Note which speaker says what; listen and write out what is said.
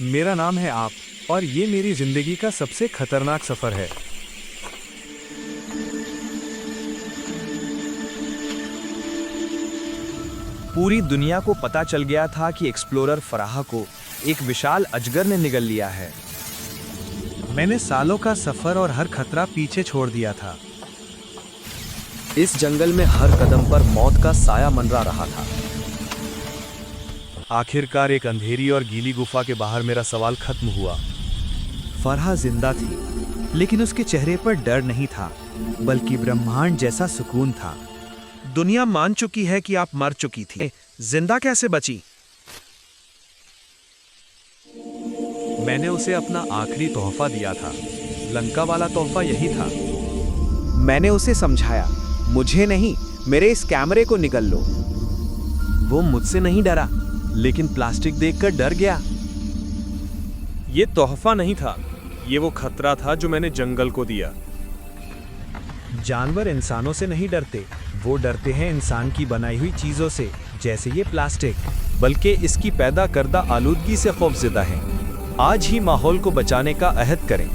Speaker 1: मेरा नाम है आप, और ये मेरी जिंदगी का सबसे खतरनाक सफर है।
Speaker 2: पूरी दुनिया को पता चल गया था कि एक्सप्लोरर फराह को एक विशाल अजगर ने निगल लिया है।
Speaker 1: मैंने सालों का सफर और हर खतरा पीछे छोड़ दिया था।
Speaker 2: इस जंगल में हर कदम पर मौत का साया मंडरा रहा था।
Speaker 1: आखिरकार एक अंधेरी और गीली गुफा के बाहर मेरा सवाल खत्म हुआ।
Speaker 3: फरहा जिंदा थी, लेकिन उसके चेहरे पर डर नहीं था, बल्कि ब्रह्मांड जैसा सुकून था।
Speaker 4: दुनिया मान चुकी है कि आप मर चुकी थी, जिंदा कैसे बची?
Speaker 1: मैंने उसे अपना आखिरी तोहफा दिया था। लंका वाला तोहफा यही था।
Speaker 3: मैंने उसे समझाया, मुझे नहीं, मेरे इस कैमरे को निगल लो।
Speaker 2: वो मुझसे नहीं डरा, लेकिन प्लास्टिक देखकर डर गया।
Speaker 1: ये तोहफा नहीं था, ये वो खतरा था जो मैंने जंगल को दिया। जानवर इंसानों से नहीं डरते, वो डरते हैं इंसान की बनाई हुई चीजों से, जैसे ये प्लास्टिक, बल्कि इसकी पैदा करदा आलूदगी से खौफजदा हैं। आज ही माहौल को बचाने का अहद करें।